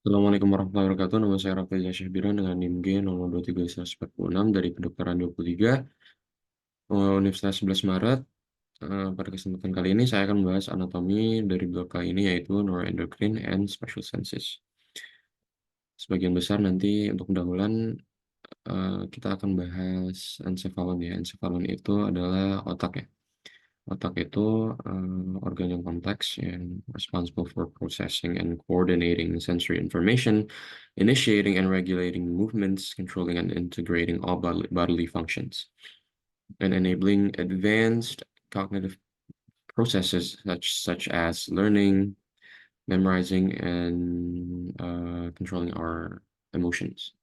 Assalamualaikum warahmatullahi wabarakatuh. Nama saya Raffi Syahbiran dengan NIM G 02346 dari Kedokteran 23 Universitas 11 Maret. Pada kesempatan kali ini saya akan membahas anatomi dari blok ini yaitu neuroendocrine and special senses. Sebagian besar nanti untuk pendahuluan kita akan bahas encephalon ya. Encephalon itu adalah otak ya. Otak itu organ yang kompleks yang responsible for processing and coordinating sensory information, initiating and regulating movements, controlling and integrating all bodily functions, and enabling advanced cognitive processes such as learning, memorizing, and controlling our emotions.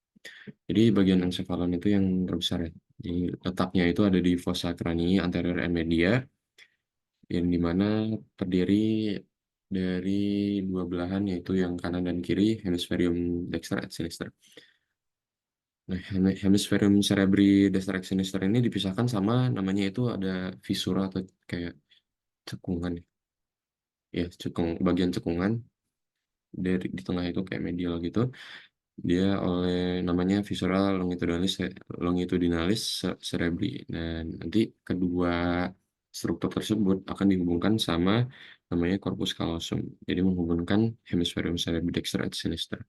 Jadi bagian encephalon itu yang terbesar ya. Jadi letaknya itu ada di fossa cranii anterior and media yang dimana terdiri dari dua belahan yaitu yang kanan dan kiri hemisferium dexter et sinister. Nah, hemisferium cerebri dexter et sinister ini dipisahkan sama namanya itu ada visura atau kayak cekungan ya. Ya, bagian cekungan dari di tengah itu kayak medial gitu. Dia oleh namanya visura longitudinalis cerebri. Dan nanti kedua struktur tersebut akan dihubungkan sama namanya corpus callosum. Jadi menghubungkan hemisferium cerebri dexter et sinister.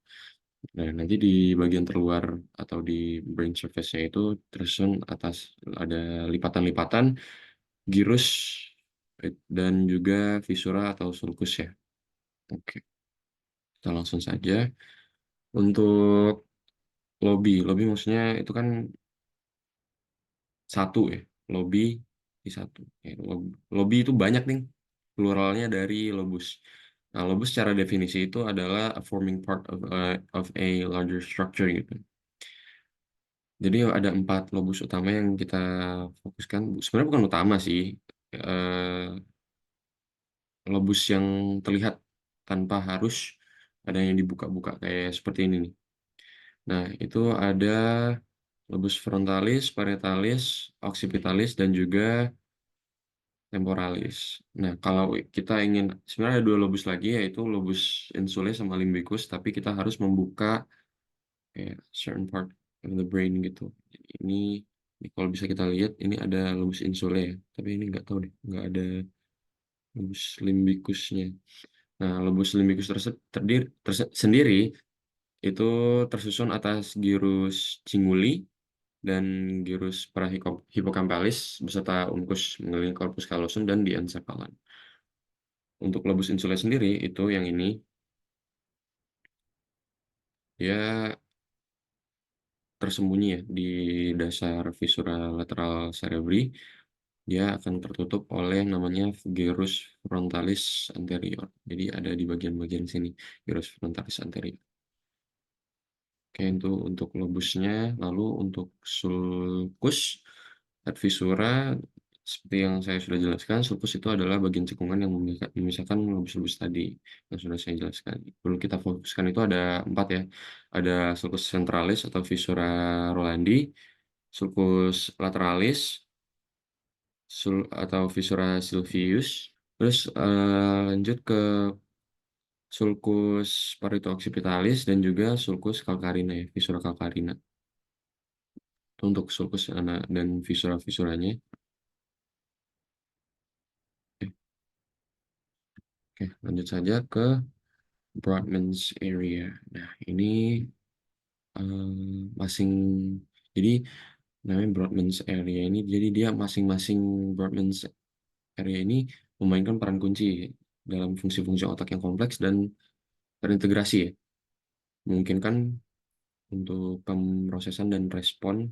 Nah, nanti di bagian terluar atau di brain surface-nya itu tersusun atas ada lipatan-lipatan gyrus dan juga visura atau sulcus ya. Oke, kita langsung saja. Untuk lobby maksudnya itu kan satu ya, lobby di satu. Ya, lobby itu banyak nih, pluralnya dari lobus. Nah, lobus secara definisi itu adalah a forming part of a larger structure gitu. Jadi ada 4 lobus utama yang kita fokuskan. Sebenarnya bukan utama sih, eh, lobus yang terlihat tanpa harus ada yang dibuka-buka kayak seperti ini nih. Nah, itu ada lobus frontalis, parietalis, occipitalis, dan juga temporalis. Nah, kalau kita ingin, sebenarnya ada 2 lobus lagi, yaitu lobus insulae sama limbicus, tapi kita harus membuka kayak certain part of the brain gitu. Jadi ini kalau bisa kita lihat, ini ada lobus insulae ya, tapi ini nggak tahu deh, nggak ada lobus limbicusnya. Nah, lobus limbicus sendiri itu tersusun atas gyrus cinguli dan gyrus parahipokampalis beserta uncus mengelilingi corpus callosum dan diencephalon. Untuk lobus insulae sendiri itu yang ini dia tersembunyi ya di dasar visura lateral cerebri. Dia akan tertutup oleh yang namanya gyrus frontalis anterior. Jadi ada di bagian-bagian sini gyrus frontalis anterior. Oke, itu untuk lobusnya. Lalu untuk sulcus at visura, seperti yang saya sudah jelaskan, sulcus itu adalah bagian cekungan yang memisahkan lobus-lobus tadi yang sudah saya jelaskan. Perlu kita fokuskan itu ada 4 ya. Ada sulcus centralis atau visura Rolandi, sulcus lateralis, atau visura Sylvius. Terus lanjut ke sulcus parieto-occipitalis dan juga sulcus calcarina ya, visura calcarina. Itu untuk sulcus dan visura-visuranya. Oke, oke, lanjut saja ke Brodmann's area. Nah, ini masing jadi namanya Brodmann's area ini jadi dia masing-masing Brodmann's area ini memainkan peran kunci dalam fungsi-fungsi otak yang kompleks dan terintegrasi ya. Memungkinkan untuk pemrosesan dan respon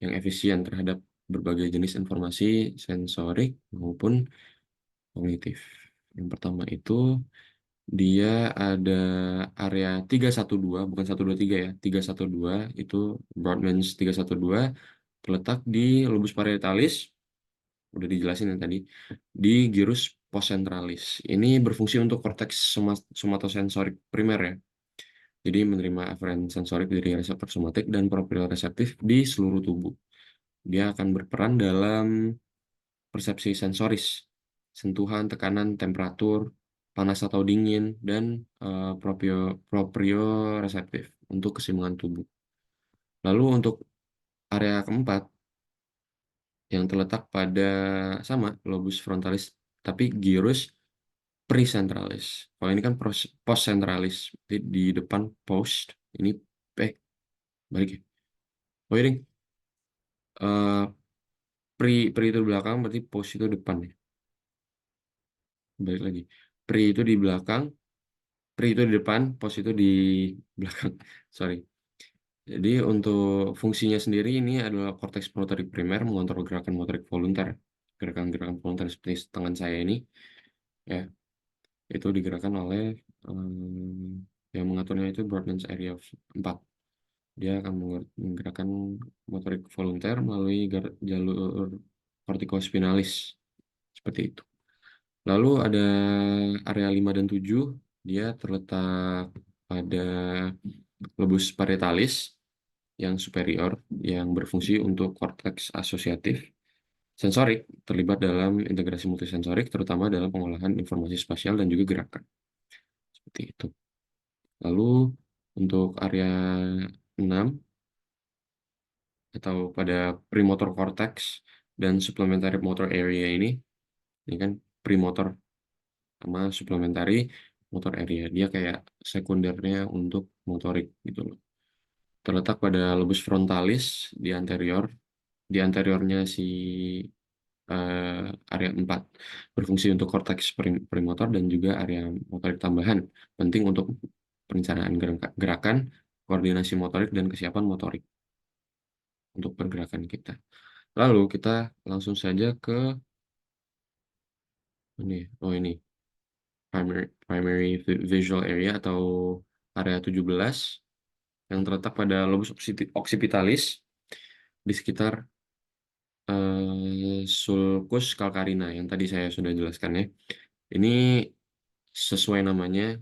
yang efisien terhadap berbagai jenis informasi sensorik maupun kognitif. Yang pertama itu dia ada area 312, bukan 123 ya. 312 itu Brodmann's 312 terletak di lobus parietalis, udah dijelasin yang tadi, di gyrus postcentralis. Ini berfungsi untuk korteks somatosensorik primer ya. Jadi menerima aferen sensorik dari reseptor somatik dan proprioreseptif di seluruh tubuh. Dia akan berperan dalam persepsi sensoris, sentuhan, tekanan, temperatur, panas atau dingin, dan proprioreseptif untuk keseimbangan tubuh. Lalu untuk area keempat yang terletak pada sama lobus frontalis tapi gyrus presentralis. Kalau ini kan postsentralis, di depan post, ini eh balik ya. Oh ini eh pre itu di belakang, berarti post itu depan ya. Balik lagi. Itu di belakang, itu di depan, post itu di belakang. Sorry. Jadi untuk fungsinya sendiri ini adalah korteks motorik primer mengontrol gerakan motorik volunter. Gerakan-gerakan volunter seperti tangan saya ini, ya, itu digerakkan oleh yang mengaturnya itu Brodmann's area of 4. Dia akan menggerakkan motorik volunter melalui jalur corticospinalis seperti itu. Lalu ada area 5 dan 7, dia terletak pada lobus parietalis yang superior yang berfungsi untuk korteks asosiatif sensorik, terlibat dalam integrasi multisensorik terutama dalam pengolahan informasi spasial dan juga gerakan. Seperti itu. Lalu untuk area 6 atau pada premotor cortex dan supplementary motor area ini kan premotor sama supplementary motor area. Dia kayak sekundernya untuk motorik gitu loh. Terletak pada lobus frontalis di anteriornya si area 4, berfungsi untuk korteks premotor dan juga area motorik tambahan, penting untuk perencanaan gerakan, koordinasi motorik, dan kesiapan motorik untuk pergerakan kita. Lalu kita langsung saja ke ini primary visual area atau area 17 yang terletak pada lobus occipitalis di sekitar sulcus calcarina yang tadi saya sudah jelaskan ya. Ini sesuai namanya,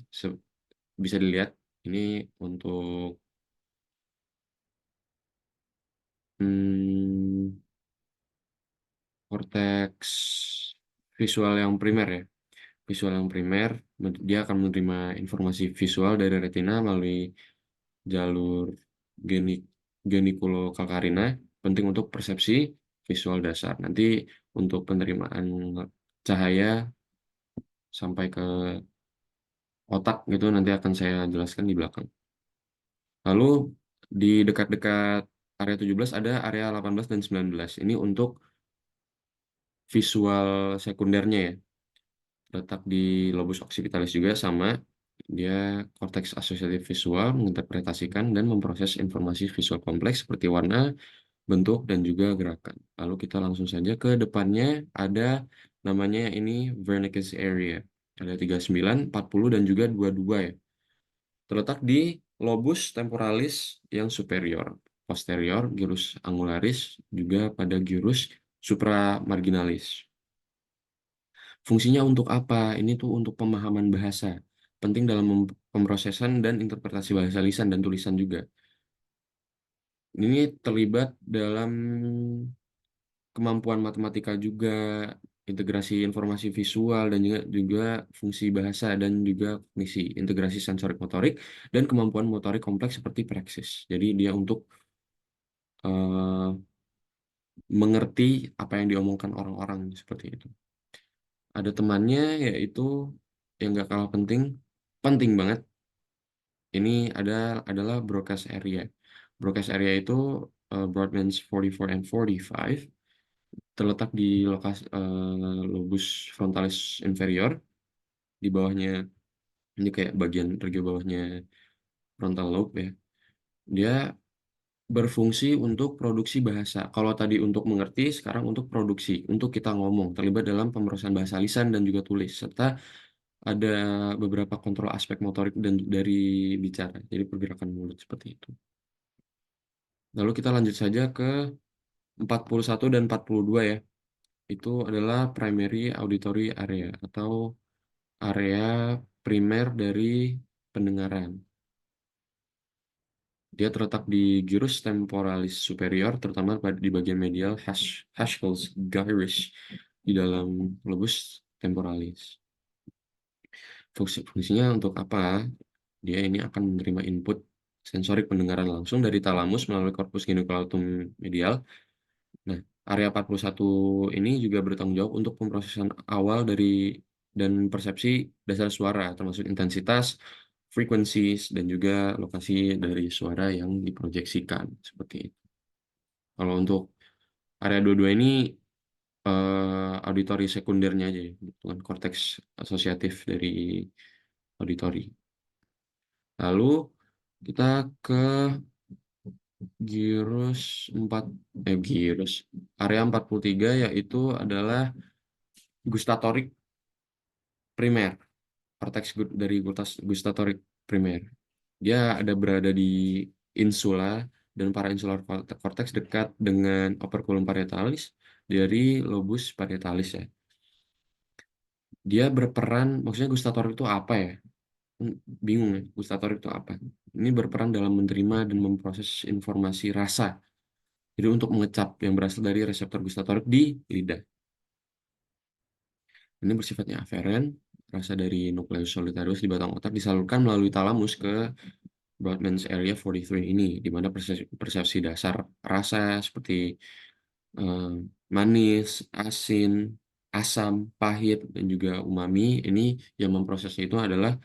bisa dilihat ini untuk hmm, korteks visual yang primer ya. Visual yang primer, dia akan menerima informasi visual dari retina melalui jalur geni genikulokalkarina, penting untuk persepsi visual dasar. Nanti untuk penerimaan cahaya sampai ke otak gitu nanti akan saya jelaskan di belakang. Lalu di dekat-dekat area 17 ada area 18 dan 19. Ini untuk visual sekundernya ya. Letak di lobus occipitalis juga sama. Dia korteks asosiatif visual menginterpretasikan dan memproses informasi visual kompleks seperti warna, bentuk, dan juga gerakan. Lalu kita langsung saja ke depannya, ada namanya ini Wernicke's area. Ada 39, 40, dan juga 22 ya. Terletak di lobus temporalis yang superior, posterior, gyrus angularis, juga pada gyrus supramarginalis. Fungsinya untuk apa? Ini tuh untuk pemahaman bahasa. Penting dalam pemrosesan dan interpretasi bahasa lisan dan tulisan juga. Ini terlibat dalam kemampuan matematika juga, integrasi informasi visual dan juga fungsi bahasa dan juga kognisi, integrasi sensorik motorik dan kemampuan motorik kompleks seperti praksis. Jadi dia untuk eh, mengerti apa yang diomongkan orang-orang seperti itu. Ada temannya yaitu yang gak kalah penting, penting banget. Ini adalah broadcast area. Broadcast area itu Broadband's 44 and 45 terletak di lokasi lobus frontalis inferior, di bawahnya ini kayak bagian regio bawahnya frontal lobe ya. Dia berfungsi untuk produksi bahasa. Kalau tadi untuk mengerti, sekarang untuk produksi, untuk kita ngomong, terlibat dalam pemrosesan bahasa lisan dan juga tulis, serta ada beberapa kontrol aspek motorik dan dari bicara, jadi pergerakan mulut seperti itu. Lalu kita lanjut saja ke 41 dan 42 ya. Itu adalah primary auditory area atau area primer dari pendengaran. Dia terletak di gyrus temporalis superior, terutama di bagian medial Haskell's gyrus di dalam lobus temporalis. Fungsinya untuk apa? Dia ini akan menerima input sensorik pendengaran langsung dari talamus melalui korpus geniculum medial. Nah, area 41 ini juga bertanggung jawab untuk pemrosesan awal dari dan persepsi dasar suara, termasuk intensitas, frequencies, dan juga lokasi dari suara yang diproyeksikan. Seperti itu. Kalau untuk area 22 ini auditori sekundernya aja ya, bukan korteks asosiatif dari auditori. Lalu kita ke gyrus 4 gyrus area 43 yaitu adalah gustatorik primer, korteks dari gustatorik primer. Dia ada berada di insula dan parainsular cortex dekat dengan operculum parietalis dari lobus parietalis ya. Dia berperan, maksudnya gustatorik itu apa ya? Bingung ya, gustatorik itu apa? Ini berperan dalam menerima dan memproses informasi rasa. Jadi untuk mengecap yang berasal dari reseptor gustatorik di lidah. Ini bersifatnya aferen, rasa dari nukleus solitarius di batang otak disalurkan melalui talamus ke Brodmann's area 43 ini, di mana persepsi dasar rasa seperti eh, manis, asin, asam, pahit, dan juga umami, ini yang memprosesnya itu adalah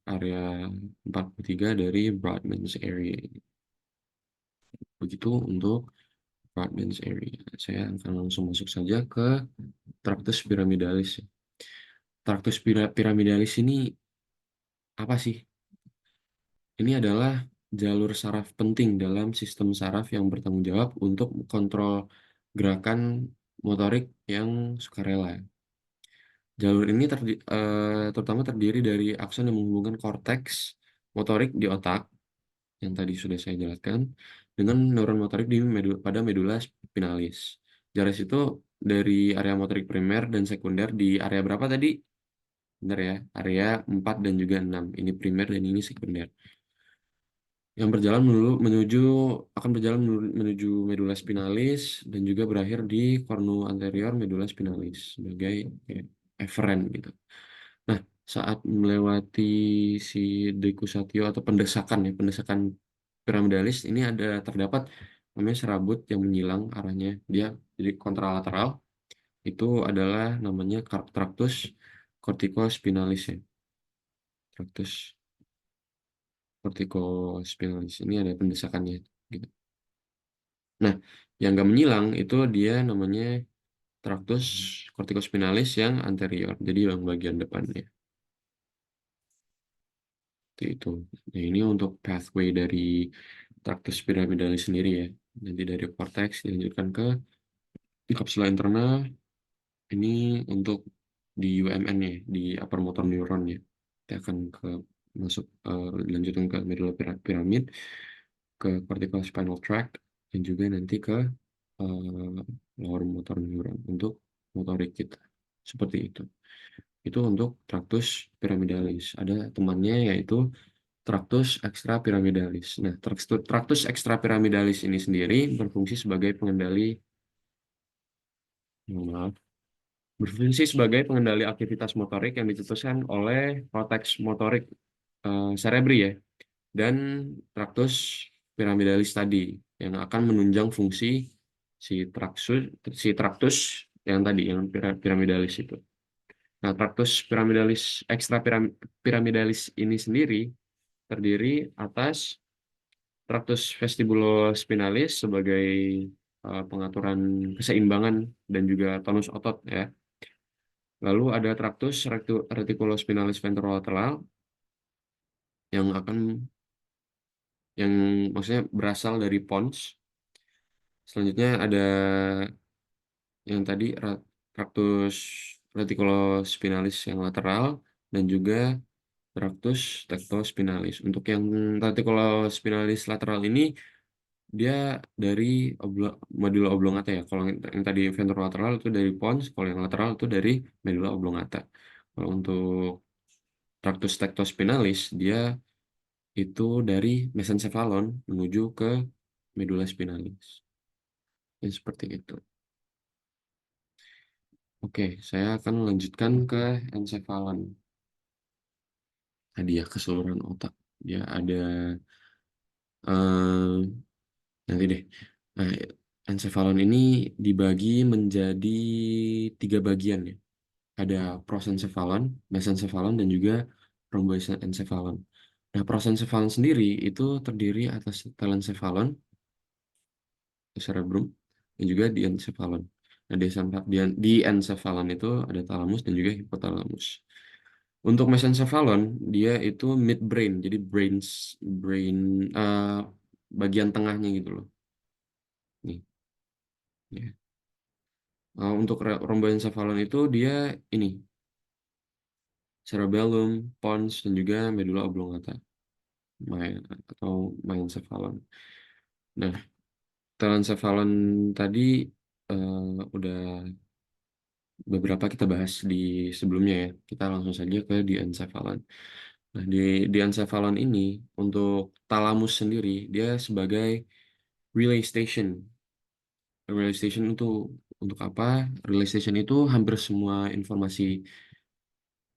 area 43 dari Brodmann's area. Begitu untuk Brodmann's area. Saya akan langsung masuk saja ke Tractus pyramidalis. Tractus pyramidalis ini apa sih? Ini adalah jalur saraf penting dalam sistem saraf yang bertanggung jawab untuk kontrol gerakan motorik yang sukarela. Jalur ini terutama terdiri dari akson yang menghubungkan korteks motorik di otak yang tadi sudah saya jelaskan dengan neuron motorik pada medula spinalis. Jaris itu dari area motorik primer dan sekunder di area berapa tadi? Benar ya, area 4 dan juga 6. Ini primer dan ini sekunder. Yang berjalan akan berjalan menuju medula spinalis dan juga berakhir di cornu anterior medula spinalis sebagai eferen gitu. Nah, saat melewati si dekusatio atau pendesakan piramidalis ini terdapat namanya serabut yang menyilang arahnya dia jadi kontralateral itu adalah namanya tractus corticospinalis ya. Tractus corticospinalis ini ada pendesakannya gitu. Nah, yang nggak menyilang itu dia namanya tractus corticospinalis yang anterior, jadi yang bagian depannya. Itu. Nah, ini untuk pathway dari tractus pyramidalis sendiri ya. Nanti dari cortex dilanjutkan ke kapsula interna. Ini untuk di UMN ya, di upper motor neuron ya. Kita akan masuk lanjutin ke medulla pyramid, ke cortical spinal tract, dan juga nanti ke eh, lower motor neuron untuk motorik kita. Seperti itu. Itu untuk tractus pyramidalis. Ada temannya yaitu tractus extrapyramidalis. Nah, tractus extrapyramidalis ini sendiri berfungsi sebagai maaf, berfungsi sebagai pengendali aktivitas motorik yang dicetuskan oleh korteks motorik cerebri ya, dan tractus pyramidalis tadi yang akan menunjang fungsi si tractus yang tadi yang pyramidalis itu. Nah, tractus extrapyramidalis ini sendiri terdiri atas tractus vestibulospinalis sebagai pengaturan keseimbangan dan juga tonus otot ya. Lalu ada tractus reticulospinalis ventrolateral yang yang maksudnya berasal dari pons. Selanjutnya ada yang tadi tractus reticulospinalis yang lateral dan juga tractus tectospinalis. Untuk yang reticulospinalis lateral ini dia dari medulla oblongata ya. Kalau yang tadi ventrolateral itu dari pons, kalau yang lateral itu dari medulla oblongata. Kalau untuk tractus tectospinalis dia itu dari mesencephalon menuju ke medulla spinalis. Ya, seperti itu. Oke, saya akan melanjutkan ke encephalon. Tadi ya keseluruhan otak. Dia ada eh, nanti deh. Nah, encephalon ini dibagi menjadi tiga bagian ya. Ada prosencephalon, mesencephalon, dan juga rhomboencephalon. Nah, prosencephalon sendiri itu terdiri atas telencephalon, cerebrum, dan juga diencephalon. Nah, diencephalon itu ada thalamus dan juga hipotalamus. Untuk mesencephalon, dia itu midbrain, jadi brain eh, bagian tengahnya gitu loh. Nih, ya. Untuk rhomboencephalon itu dia ini cerebellum, pons, dan juga medulla oblongata, atau mesencephalon. Nah, telencephalon tadi udah beberapa kita bahas di sebelumnya ya. Kita langsung saja ke diencephalon. Nah, diencephalon ini untuk talamus sendiri dia sebagai relay station. Relay station itu untuk apa? Relay station itu hampir semua informasi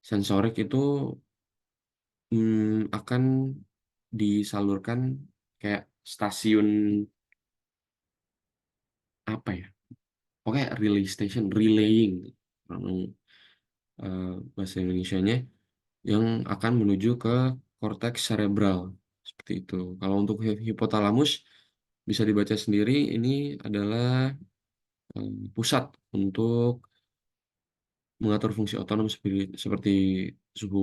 sensorik itu akan disalurkan kayak stasiun apa ya? Pokoknya relay station, relaying. Bahasa Indonesianya yang akan menuju ke korteks cerebral seperti itu. Kalau untuk hipotalamus bisa dibaca sendiri ini adalah pusat untuk mengatur fungsi otonom seperti suhu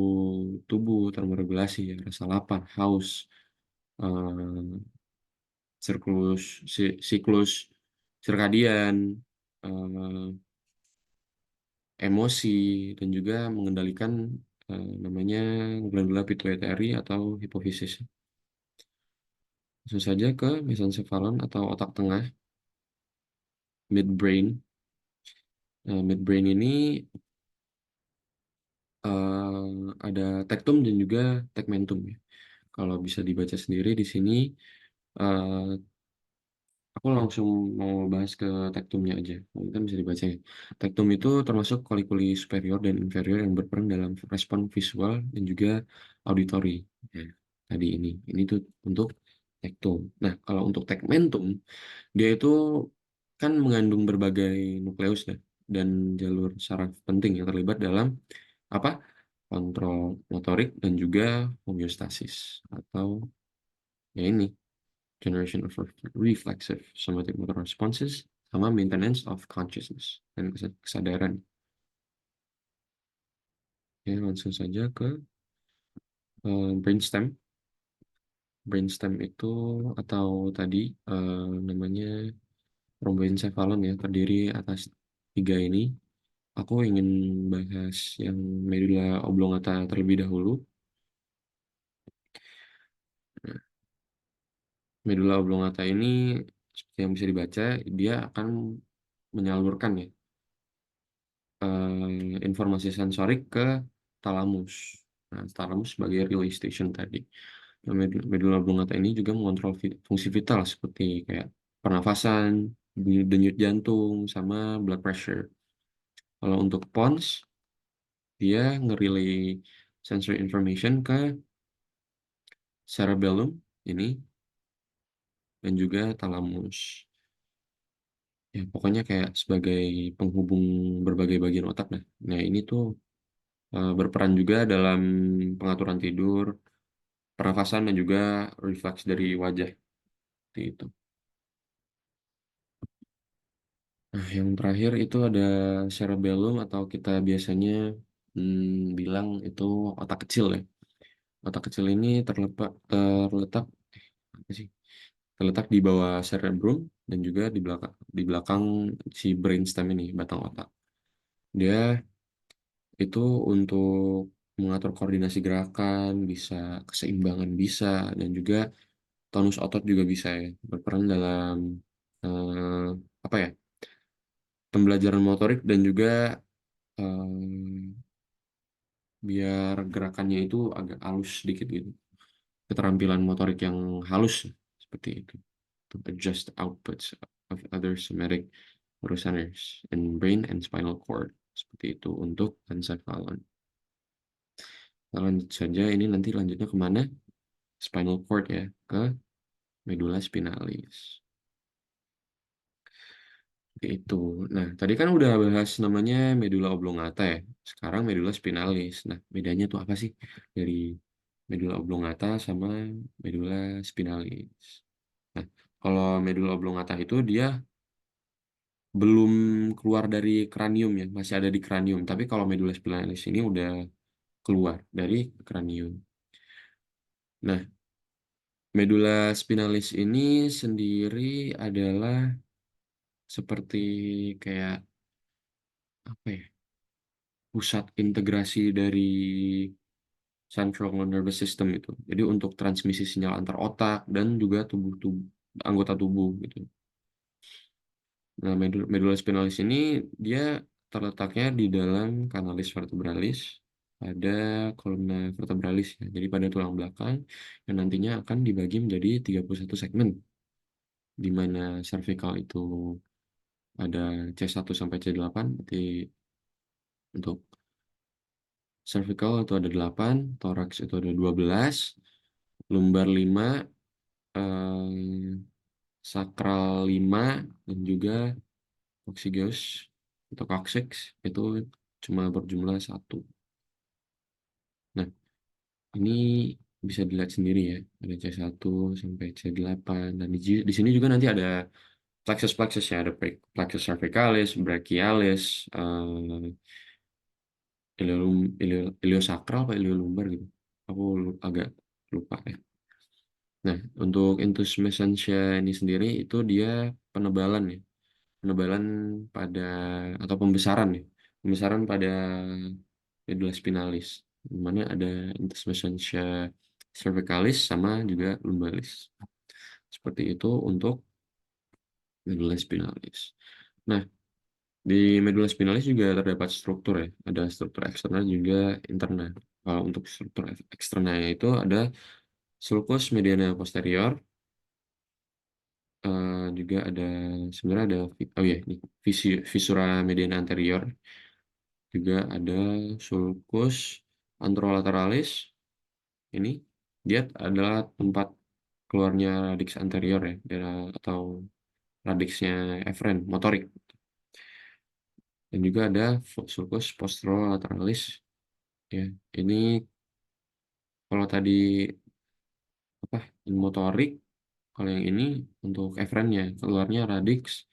tubuh, termoregulasi, ya, rasa lapar, haus, eh, siklus sirkadian, eh, emosi, dan juga mengendalikan namanya glandula pituitary atau hipofisis. Langsung saja ke mesencephalon atau otak tengah, midbrain. Nah, midbrain ini ada tektum dan juga tegmentum ya. Kalau bisa dibaca sendiri di sini, eh, aku langsung mau bahas ke tektumnya aja. Nah, kan bisa dibaca ya. Tektum itu termasuk kulikuli superior dan inferior yang berperan dalam respon visual dan juga auditori. Ya, tadi ini tuh untuk tektum. Nah, kalau untuk tegmentum, dia itu kan mengandung berbagai nukleus ya, dan jalur saraf penting yang terlibat dalam apa? Kontrol motorik dan juga homeostasis atau ya ini generation of reflexive somatic motor responses sama maintenance of consciousness dan kesadaran. Ya, langsung saja ke brainstem. Brainstem itu atau tadi namanya rhomboencephalon ya, terdiri atas tiga ini. Aku ingin bahas yang medulla oblongata terlebih dahulu. Nah, medulla oblongata ini seperti yang bisa dibaca, dia akan menyalurkan ya informasi sensorik ke talamus. Nah, talamus sebagai relay station tadi. Nah, medulla oblongata ini juga mengontrol fungsi vital seperti kayak pernafasan, denyut jantung, sama blood pressure. Kalau untuk pons, dia nge-relay sensory information ke cerebellum ini dan juga talamus. Ya, pokoknya kayak sebagai penghubung berbagai bagian otak nah. Nah, ini tuh berperan juga dalam pengaturan tidur, pernafasan, dan juga refleks dari wajah. Seperti itu. Nah, yang terakhir itu ada cerebellum atau kita biasanya bilang itu otak kecil ya. Otak kecil ini terletak apa sih? Terletak di bawah cerebrum dan juga di belakang si brainstem ini, batang otak. Dia itu untuk mengatur koordinasi gerakan, bisa keseimbangan bisa, dan juga tonus otot juga bisa ya, berperan dalam eh, apa ya, pembelajaran motorik dan juga biar gerakannya itu agak halus sedikit gitu. Keterampilan motorik yang halus seperti itu. To adjust outputs of other somatic motor centers in brain and spinal cord. Seperti itu untuk encephalon. Nah, lanjut saja, ini nanti lanjutnya kemana? Spinal cord ya, ke medula spinalis. Seperti itu. Nah, tadi kan udah bahas namanya medula oblongata ya. Sekarang medula spinalis. Nah, bedanya tuh apa sih dari medula oblongata sama medula spinalis? Nah, kalau medula oblongata itu dia belum keluar dari kranium ya, masih ada di kranium. Tapi kalau medula spinalis ini udah keluar dari kranium. Nah, medula spinalis ini sendiri adalah seperti kayak apa ya? Pusat integrasi dari central nervous system itu. Jadi untuk transmisi sinyal antar otak dan juga tubuh anggota tubuh gitu. Nah, medula spinalis ini dia terletaknya di dalam kanalis vertebralis pada kolumna vertebralis ya. Jadi pada tulang belakang yang nantinya akan dibagi menjadi 31 segmen di mana cervical itu ada C1 sampai C8, berarti untuk cervical itu ada 8, thorax itu ada 12, lumbar 5, eh, sakral 5, dan juga coccygeus atau coccyx itu cuma berjumlah 1. Nah, ini bisa dilihat sendiri ya, ada C1 sampai C8, dan di sini juga nanti ada plexus-plexus ya, ada plexus cervicalis, brachialis, iliosakral apa iliolumbar gitu. Aku agak lupa ya. Nah, untuk intus mesentia ini sendiri itu dia penebalan ya. Penebalan pada atau pembesaran ya. Pembesaran pada medula spinalis. Di mana ada intus mesentia cervicalis sama juga lumbalis. Seperti itu untuk medula spinalis. Nah, di medula spinalis juga terdapat struktur ya. Ada struktur eksternal juga internal. Kalau untuk struktur eksternalnya itu ada sulcus mediana posterior, juga ada sebenarnya ada oh ya ini visura mediana anterior, juga ada sulcus anterolateralis. Ini dia adalah tempat keluarnya radix anterior ya, atau radixnya efren motorik. Dan juga ada sulcus posterolateralis ya. Ini kalau tadi apa motorik, kalau yang ini untuk efrennya keluarnya radix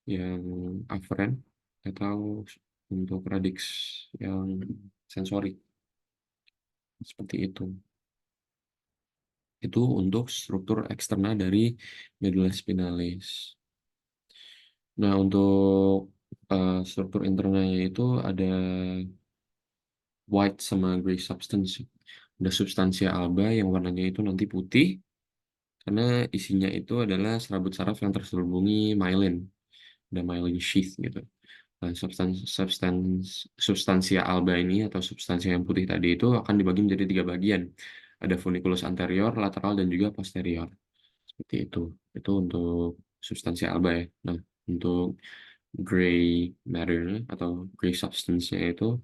yang aferen atau untuk radix yang sensorik, seperti itu. Itu untuk struktur eksternal dari medula spinalis. Nah, untuk struktur internalnya itu ada white sama gray substance. Ada substansia alba yang warnanya itu nanti putih karena isinya itu adalah serabut saraf yang terselubungi myelin, ada myelin sheath gitu. Nah, substansia alba ini atau substansia yang putih tadi itu akan dibagi menjadi 3 bagian. Ada funiculus anterior, lateral, dan juga posterior. Seperti itu. Itu untuk substansia alba ya. Nah, untuk gray matter atau gray substance-nya itu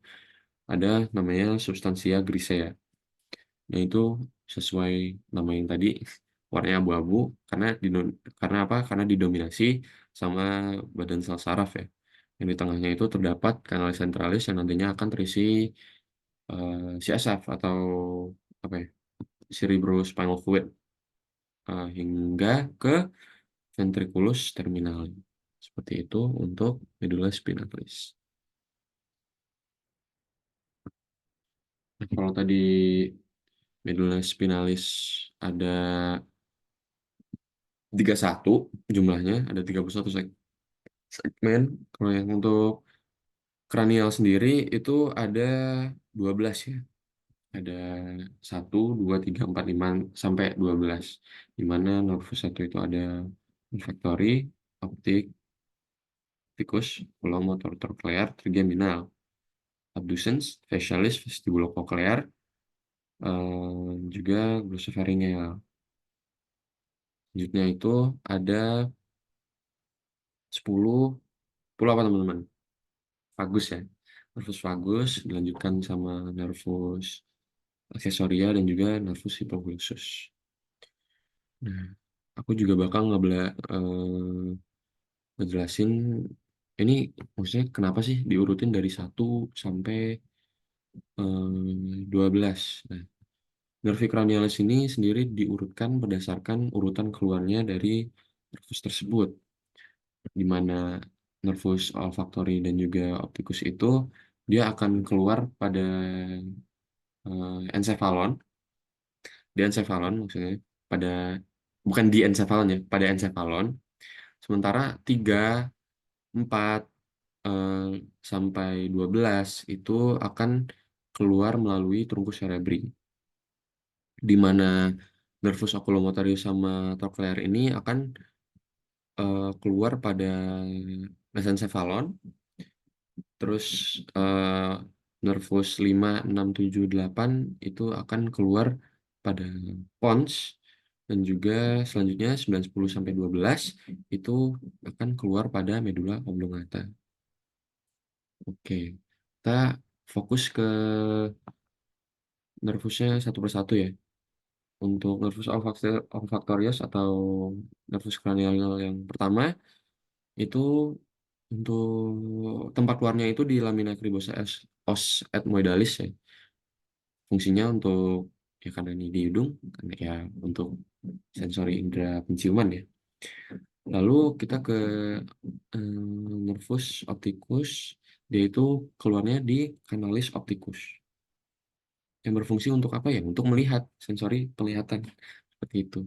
ada namanya substansia grisea. Nah, itu sesuai nama yang tadi, warnanya abu-abu karena karena apa? Karena didominasi sama badan sel saraf ya. Yang di tengahnya itu terdapat kanalis sentralis yang nantinya akan terisi CSF atau apa ya? Cerebrospinal fluid, hingga ke ventriculus terminal. Seperti itu untuk medula spinalis. Nah, kalau tadi medula spinalis ada 31 jumlahnya, ada 31 segmen. Kalau yang untuk kranial sendiri itu ada 12 ya. Ada 1, 2, 3, 4, 5 sampai 12. Di mana nervus 1 itu ada olfactory, optik, ficus, oculomotor, troclear, trigeminal, abducens, facialis, vestibulocochlear, juga glossopharyngeal. Selanjutnya itu ada 10 10 apa teman-teman? Bagus ya. nervus vagus, dilanjutkan sama nervus aksesoria dan juga nervus hipoglossus. Nah, aku juga bakal ngejelasin ini maksudnya kenapa sih diurutin dari 1 sampai 12. Nah, nervi cranialis ini sendiri diurutkan berdasarkan urutan keluarnya dari nervus tersebut, di mana nervus olfaktori dan juga optikus itu dia akan keluar pada ensefalon, di ensefalon maksudnya, pada bukan di ensefalon ya, pada ensefalon. Sementara 3, 4 eh, sampai 12 itu akan keluar melalui trunkus cerebri, di mana nervus oculomotorius sama trochlear ini akan keluar pada mesencephalon, terus eh, nervus 5, 6, 7, 8 itu akan keluar pada pons, dan juga selanjutnya 9, 10 sampai 12 itu akan keluar pada medula oblongata. Oke, kita fokus ke nervusnya satu persatu ya. Untuk nervus olfaktorius atau nervus cranial yang pertama itu untuk tempat keluarnya itu di lamina cribosa os ethmoidalis ya. Fungsinya untuk ya karena ini di hidung kan ya untuk sensori indera penciuman ya. Lalu kita ke nervus opticus, dia itu keluarnya di canalis opticus yang berfungsi untuk apa ya? Untuk melihat, sensori penglihatan seperti itu.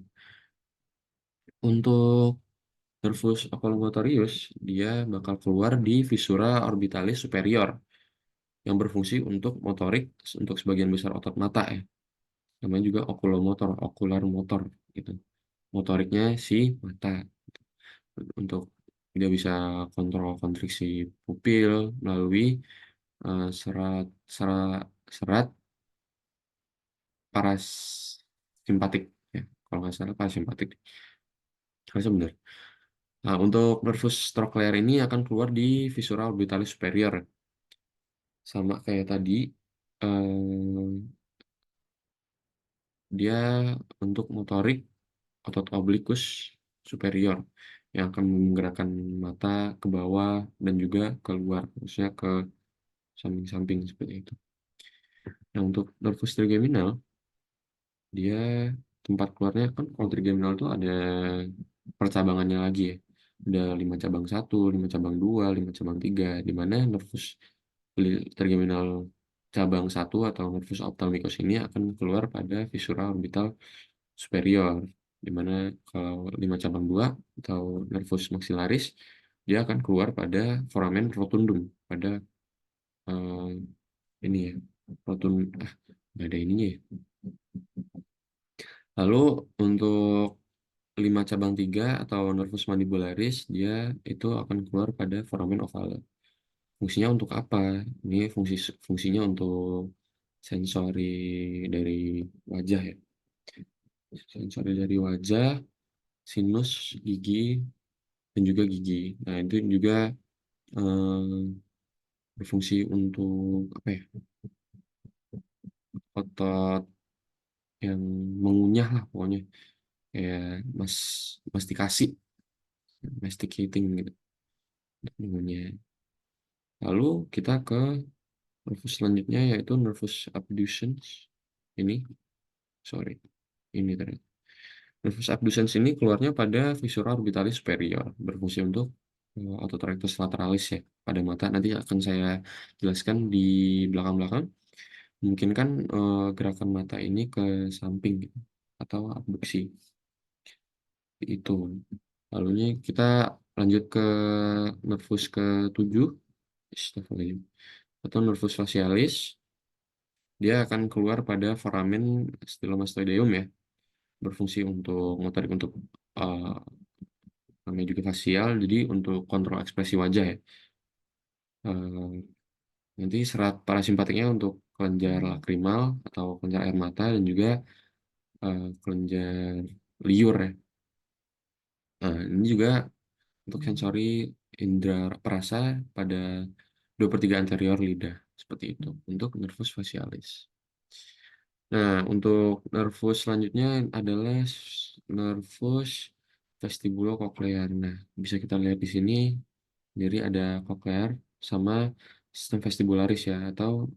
Untuk nervus oculomotorius, dia bakal keluar di visura orbitalis superior yang berfungsi untuk motorik untuk sebagian besar otot mata ya. Namanya juga okulomotor, okular motor gitu. Motoriknya si mata untuk dia bisa kontrol kontriksi pupil melalui serat serat serat parasimpatik ya. Kalau nggak salah parasimpatik. Harusnya benar. Nah, untuk nervus trochlear ini akan keluar di visura orbitalis superior. Sama kayak tadi, eh, dia untuk motorik otot oblikus superior yang akan menggerakkan mata ke bawah dan juga keluar, maksudnya ke samping-samping seperti itu. Nah, untuk nervus trigeminal, dia tempat keluarnya kan kalau trigeminal itu ada percabangannya lagi ya. Ada 5 cabang 1, 5 cabang 2, 5 cabang 3, di mana nervus trigeminal cabang 1 atau nervus ophthalmicus ini akan keluar pada visura orbital superior, di mana kalau 5 cabang 2 atau nervus maxillaris dia akan keluar pada foramen rotundum, pada eh, ini ya, rotun nggak ada ininya ya. Lalu untuk 5 cabang 3 atau nervus mandibularis dia itu akan keluar pada foramen ovale. Fungsinya untuk apa? Ini fungsinya untuk sensori dari wajah ya. Sensori dari wajah, sinus, gigi, dan juga gigi. Nah, itu juga berfungsi untuk apa ya? Otot yang mengunyah lah pokoknya. Kayak mastikasi, masticating gitu. Untuk mengunyah. Lalu kita ke nervus selanjutnya yaitu nervus abducens. Ini, sorry, ini tadi. Nervus abducens ini keluarnya pada visura orbitalis superior, berfungsi untuk otot rectus lateralis ya pada mata. Nanti akan saya jelaskan di belakang-belakang. Mungkin kan gerakan mata ini ke samping gitu, atau abduksi itu. Lalunya kita lanjut ke nervus ke-7, Astagfirullahaladzim, atau nervus facialis. Dia akan keluar pada foramen stylomastoideum ya, berfungsi untuk motorik untuk eh, namanya juga fasial, jadi untuk kontrol ekspresi wajah ya. Eh, Nanti serat parasimpatiknya untuk kelenjar lakrimal atau kelenjar air mata dan juga kelenjar liur ya. Nah, ini juga untuk sensori indera perasa pada 2/3 anterior lidah. Seperti itu untuk nervus facialis. Nah, untuk nervus selanjutnya adalah nervus vestibulocochlear. Nah, bisa kita lihat di sini, jadi ada cochlear sama sistem vestibularis ya, atau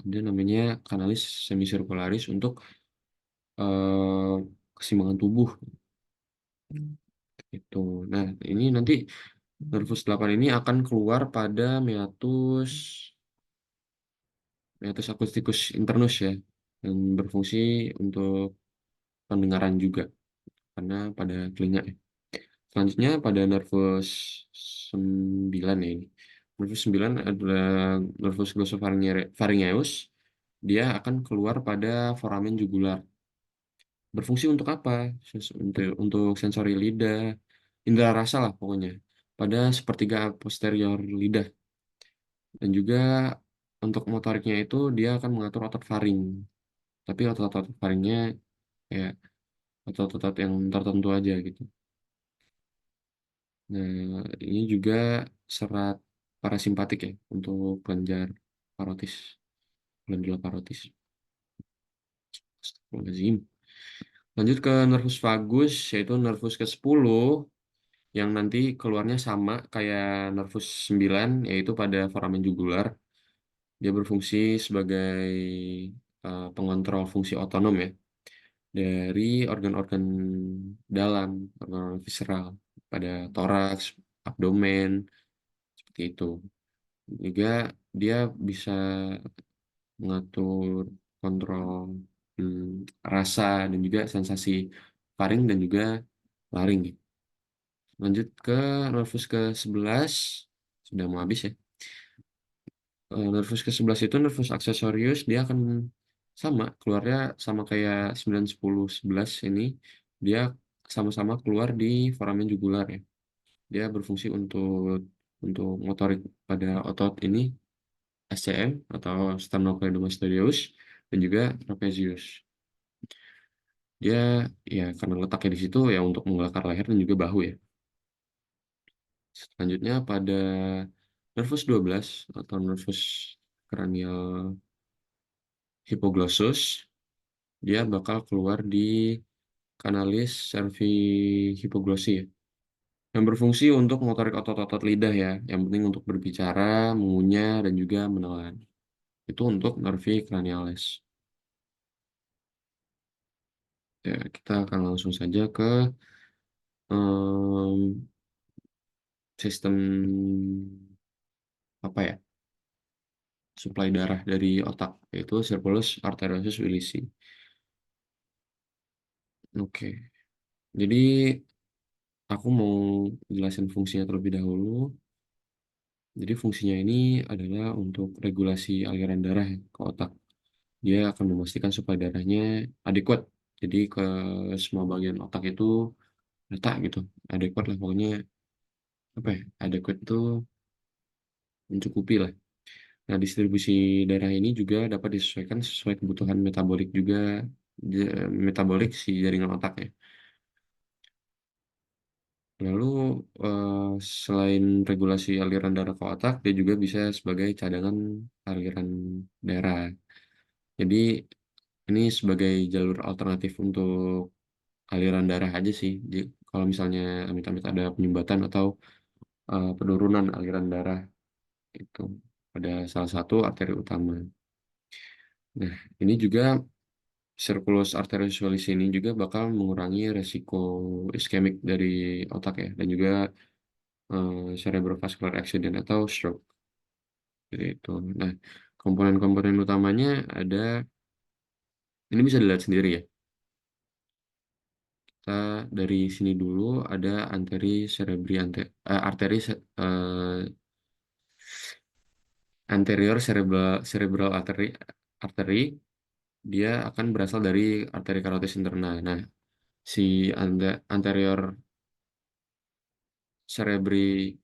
ada namanya kanalis semicircularis untuk eh, keseimbangan tubuh itu. Nah, ini nanti nervus 8 ini akan keluar pada meatus acousticus internus ya, dan berfungsi untuk pendengaran juga karena pada telinga ya. Selanjutnya pada nervus 9 ya ini. Nervus 9 adalah nervus glossopharyngeus. Dia akan keluar pada foramen jugular. Berfungsi untuk apa? Untuk sensori lidah, indera rasa lah pokoknya. Pada sepertiga posterior lidah. Dan juga untuk motoriknya itu dia akan mengatur otot faring. Tapi otot-otot faringnya ya otot-otot yang tertentu aja gitu. Nah, ini juga serat parasimpatik ya untuk kelenjar parotis, glandula parotis. Astagfirullahaladzim. Lanjut ke nervus vagus, yaitu nervus ke-10 yang nanti keluarnya sama kayak nervus 9, yaitu pada foramen jugular. Dia berfungsi sebagai pengontrol fungsi otonom ya dari organ-organ dalam, organ visceral pada toraks, abdomen, seperti itu. Juga dia bisa mengatur kontrol hmm, rasa dan juga sensasi faring dan juga laring. Lanjut ke nervus ke-11, sudah mau habis ya. Nervus ke-11 itu nervus aksesorius, dia akan sama, keluarnya sama kayak 9, 10, 11 ini, dia sama-sama keluar di foramen jugular ya. Dia berfungsi untuk motorik pada otot ini, SCM atau sternocleidomastoideus dan juga trapezius. Dia ya karena letaknya di situ ya untuk menggelakar leher dan juga bahu ya. Selanjutnya pada nervus 12 atau nervus cranial hypoglossus, dia bakal keluar di kanalis cervihipoglossi ya. Yang berfungsi untuk motorik otot-otot lidah ya, yang penting untuk berbicara, mengunyah, dan juga menelan. Itu untuk nervi cranialis. Ya, kita akan langsung saja ke em, sistem apa ya? Suplai darah dari otak, yaitu Circulus arteriosus Willisi. Oke, jadi aku mau jelasin fungsinya terlebih dahulu. Jadi fungsinya ini adalah untuk regulasi aliran darah ke otak. Dia akan memastikan supaya darahnya adekuat. Jadi ke semua bagian otak itu rata gitu. Adekuat lah pokoknya apa ya? Adekuat itu mencukupi lah. Nah, distribusi darah ini juga dapat disesuaikan sesuai kebutuhan metabolik juga metabolik si jaringan otaknya. Lalu eh, selain regulasi aliran darah ke otak, dia juga bisa sebagai cadangan aliran darah. Jadi ini sebagai jalur alternatif untuk aliran darah aja sih. Jadi, kalau misalnya amit-amit ada penyumbatan atau penurunan aliran darah itu pada salah satu arteri utama. Nah, ini juga Circulus arteriosus ini juga bakal mengurangi resiko iskemik dari otak ya, dan juga cerebrovascular accident atau stroke. Jadi itu. Nah, komponen-komponen utamanya ada, ini bisa dilihat sendiri ya. Kita dari sini dulu ada anterior cerebral artery, dia akan berasal dari arteri karotis interna. Nah, si anterior cerebri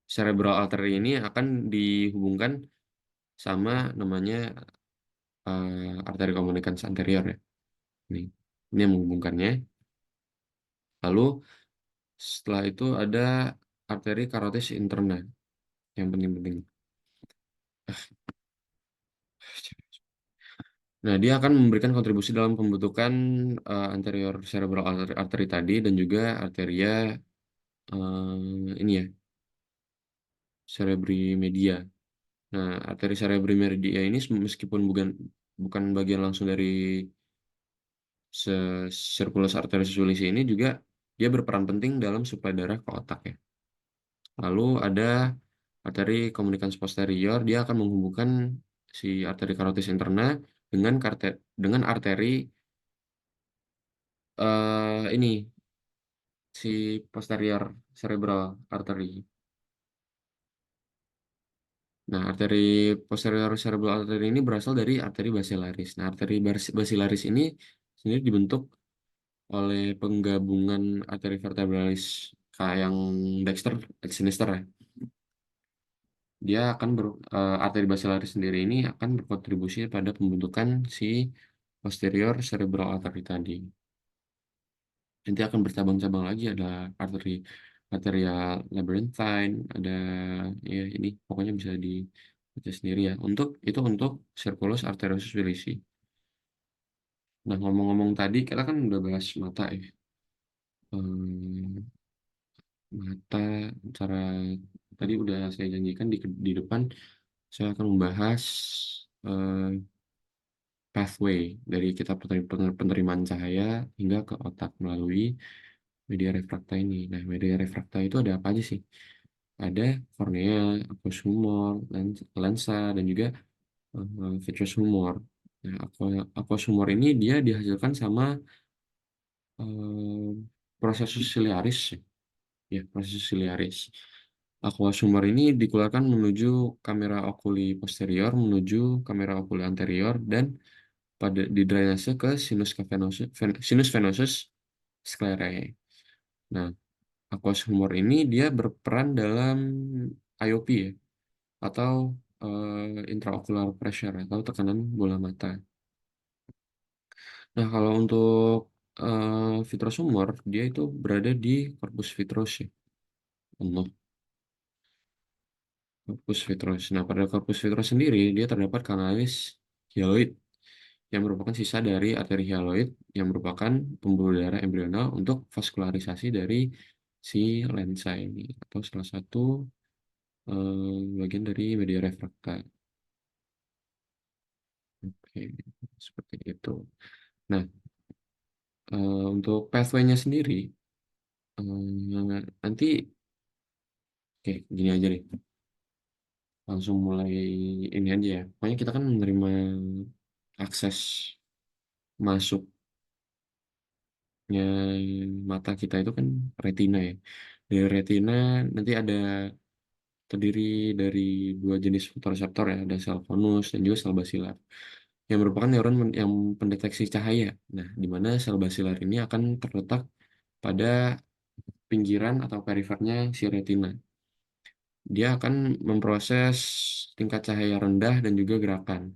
cerebral artery ini akan dihubungkan sama namanya arteri komunikans anterior ya. Ini yang menghubungkannya. Lalu setelah itu ada arteri karotis interna. yang penting-penting. Nah, dia akan memberikan kontribusi dalam pembentukan anterior cerebral artery tadi dan juga arteria ini ya, cerebri media. Nah, arteri cerebri media ini meskipun bukan bukan bagian langsung dari circulus arterius Sulisi ini juga dia berperan penting dalam suplai darah ke otak ya. Lalu ada arteri communicans posterior, dia akan menghubungkan si arteri carotis interna dengan arteri ini si posterior cerebral artery. Nah, arteri posterior cerebral artery ini berasal dari arteri basilaris. Nah, arteri basilaris ini sendiri dibentuk oleh penggabungan arteri vertebralis kayak yang Dexter, Sinister ya. Dia akan arteri basilaris sendiri ini akan berkontribusi pada pembentukan si posterior cerebral artery tadi. Nanti akan bercabang-cabang lagi ada arteri arteria labyrinthine, ada ya ini pokoknya bisa dibaca sendiri ya. Untuk circulus arteriosus Wilisi. Nah, ngomong-ngomong tadi kita kan udah bahas mata ya. Hmm, mata cara tadi udah saya janjikan di depan saya akan membahas eh, pathway dari kita penerimaan cahaya hingga ke otak melalui media refrakta ini. Nah, media refrakta itu ada apa aja sih? Ada kornea, aqueous humor, lensa, dan juga vitreous humor. Nah, aqueous humor ini dia dihasilkan sama proses ciliaris, ya, proses ciliaris. Aqueous humor ini dikeluarkan menuju kamera okuli posterior, menuju kamera okuli anterior, dan pada didrainase ke sinus venosus sclerae. Nah, aqueous humor ini dia berperan dalam IOP ya, atau intraocular pressure atau tekanan bola mata. Nah, kalau untuk vitreous humor, dia itu berada di corpus vitreous ya. Allah, corpus vitreous. Nah, pada corpus vitreous sendiri, dia terdapat kanalis hyaloid yang merupakan sisa dari arteri hyaloid yang merupakan pembuluh darah embrional untuk vaskularisasi dari si lensa ini atau salah satu bagian dari media refrakta. Oke, seperti itu. Nah, untuk pathway-nya sendiri, nanti, oke, gini aja deh, langsung mulai ini aja ya. Pokoknya kita kan menerima akses masuknya mata kita itu kan retina ya. Dari retina nanti terdiri dari dua jenis fotoreseptor ya, ada sel konus dan juga sel basilar yang merupakan neuron yang pendeteksi cahaya. Nah, di mana sel basilar ini akan terletak pada pinggiran atau perifernya si retina. Dia akan memproses tingkat cahaya rendah dan juga gerakan.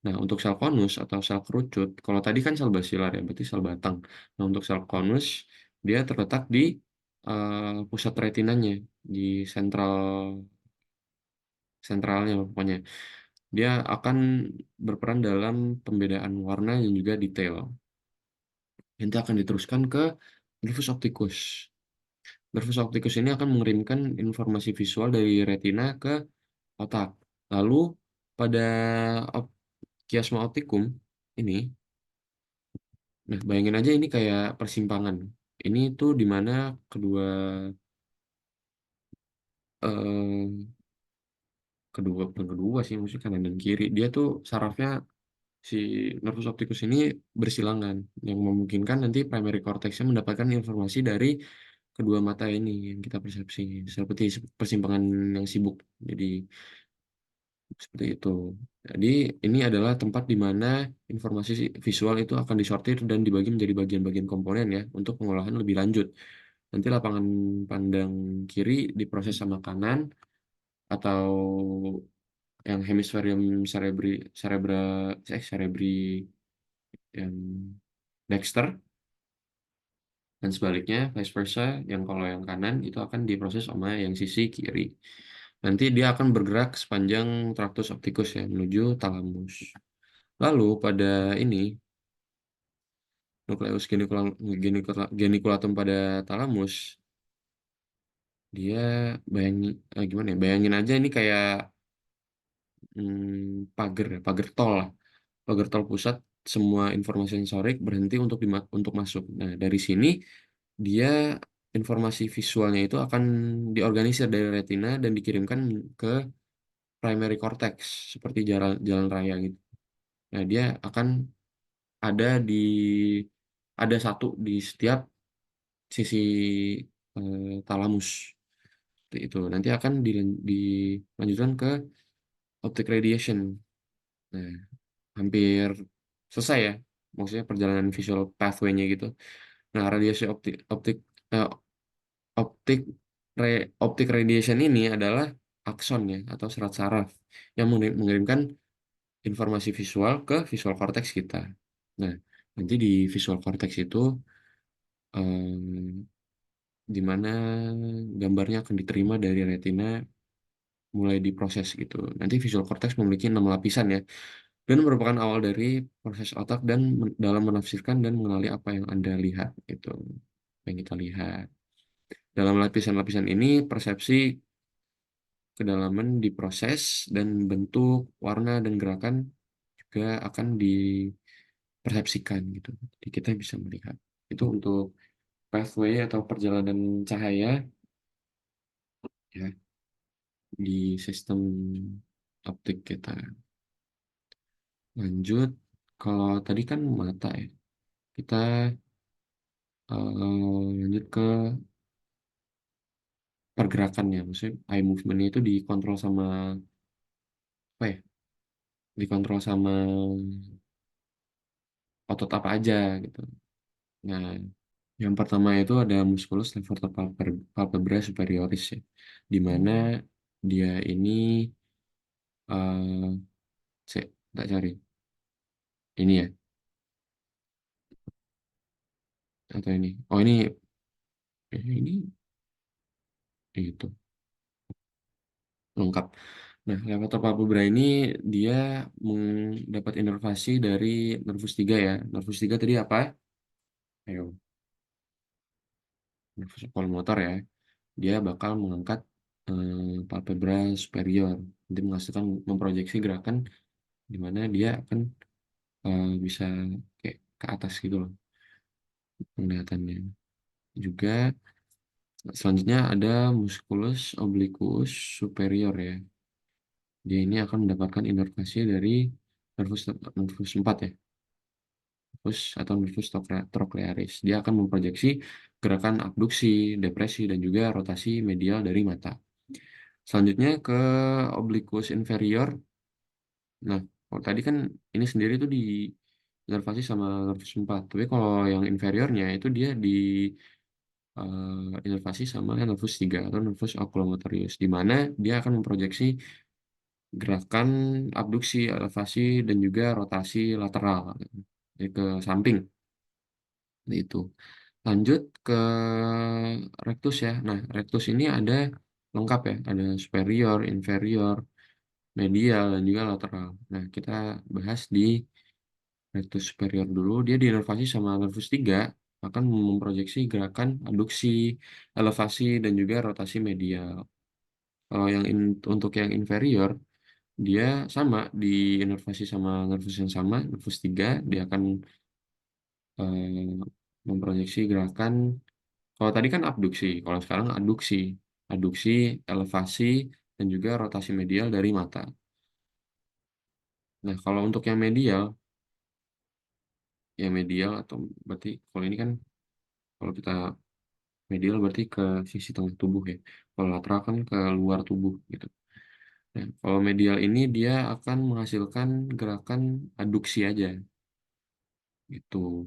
Nah, untuk sel konus atau sel kerucut, kalau tadi kan sel basilar ya, berarti sel batang. Nah, untuk sel konus, dia terletak di pusat retinanya, di sentralnya pokoknya. Dia akan berperan dalam pembedaan warna dan juga detail. Nanti akan diteruskan ke nervus opticus. Nervus opticus ini akan mengirimkan informasi visual dari retina ke otak. Lalu pada op kiasma optikum ini, nah bayangin aja ini kayak persimpangan. Ini tuh di mana kedua eh, kedua bukan kedua sih maksudnya kanan dan kiri. Dia tuh sarafnya si nervus opticus ini bersilangan yang memungkinkan nanti primary cortexnya mendapatkan informasi dari kedua mata ini yang kita persepsi seperti persimpangan yang sibuk. Jadi seperti itu. Jadi ini adalah tempat di mana informasi visual itu akan disortir dan dibagi menjadi bagian-bagian komponen ya untuk pengolahan lebih lanjut. Nanti lapangan pandang kiri diproses sama kanan atau yang hemisferium cerebri yang Dexter dan sebaliknya vice versa yang kalau yang kanan itu akan diproses sama yang sisi kiri. Nanti dia akan bergerak sepanjang traktus optikus ya menuju talamus. Lalu pada ini nukleus geniculatum pada talamus dia gimana ya? Bayangin aja ini kayak pagar ya, pagar tol lah. Pagar tol pusat semua informasi sensorik berhenti untuk masuk. Nah, dari sini dia informasi visualnya itu akan diorganisir dari retina dan dikirimkan ke primary cortex seperti jalan jalan raya gitu. Nah, dia akan ada di ada satu di setiap sisi talamus. Seperti itu. Nanti akan dilanjutkan ke optic radiation. Nah, hampir selesai ya. Maksudnya perjalanan visual pathway-nya gitu. Nah, radiasi eh, optik optic radiation ini adalah akson ya atau serat saraf yang mengirimkan informasi visual ke visual cortex kita. Nah, nanti di visual cortex itu em, di mana gambarnya akan diterima dari retina mulai diproses gitu. Nanti visual cortex memiliki 6 lapisan ya, dan merupakan awal dari proses otak dan dalam menafsirkan dan mengenali apa yang Anda lihat itu, yang kita lihat. Dalam lapisan-lapisan ini, persepsi kedalaman diproses dan bentuk, warna, dan gerakan juga akan dipersepsikan gitu. Jadi kita bisa melihat. Itu untuk pathway atau perjalanan cahaya ya di sistem optik kita. Lanjut, kalau tadi kan mata ya, kita lanjut ke pergerakannya. Maksudnya eye movementnya itu dikontrol sama apa ya? Dikontrol sama otot apa aja gitu. Nah, yang pertama itu ada musculus levator palpebra superioris ya, di mana dia ini eh saya tak cari ini ya atau ini. Oh ini ini itu lengkap. Nah, levator palpebra ini dia mendapat inervasi dari nervus 3 ya. Nervus 3 tadi apa? Ayo, nervus oculomotor ya. Dia bakal mengangkat palpebra superior. Nanti menghasilkan memproyeksi gerakan di mana dia akan bisa kayak ke atas gitu loh penglihatannya. Juga selanjutnya ada musculus obliquus superior ya. Dia ini akan mendapatkan inervasi dari nervus nervus 4 ya. Nervus atau nervus trochlearis. Dia akan memproyeksi gerakan abduksi, depresi, dan juga rotasi medial dari mata. Selanjutnya ke obliquus inferior. Nah, kalau tadi kan ini sendiri tuh di inervasi sama nervus 4. Tapi kalau yang inferiornya itu dia di inervasi sama nervus 3 atau nervus oculomotorius, di mana dia akan memproyeksi gerakan abduksi, elevasi, dan juga rotasi lateral jadi ke samping. Itu. Lanjut ke rectus ya. Nah, rectus ini ada lengkap ya, ada superior, inferior, medial, dan juga lateral. Nah, kita bahas di rectus superior dulu. Dia diinervasi sama nervus 3 akan memproyeksi gerakan abduksi, elevasi, dan juga rotasi medial. Kalau untuk yang inferior, dia sama diinervasi sama nervus yang sama, nervus 3, dia akan eh, memproyeksi gerakan. Kalau tadi kan abduksi, kalau sekarang aduksi. Aduksi, elevasi, dan juga rotasi medial dari mata. Nah, kalau untuk yang medial atau berarti kalau ini kan kalau kita medial berarti ke sisi tengah tubuh ya. Kalau lateral kan ke luar tubuh gitu. Nah, kalau medial ini dia akan menghasilkan gerakan aduksi aja gitu.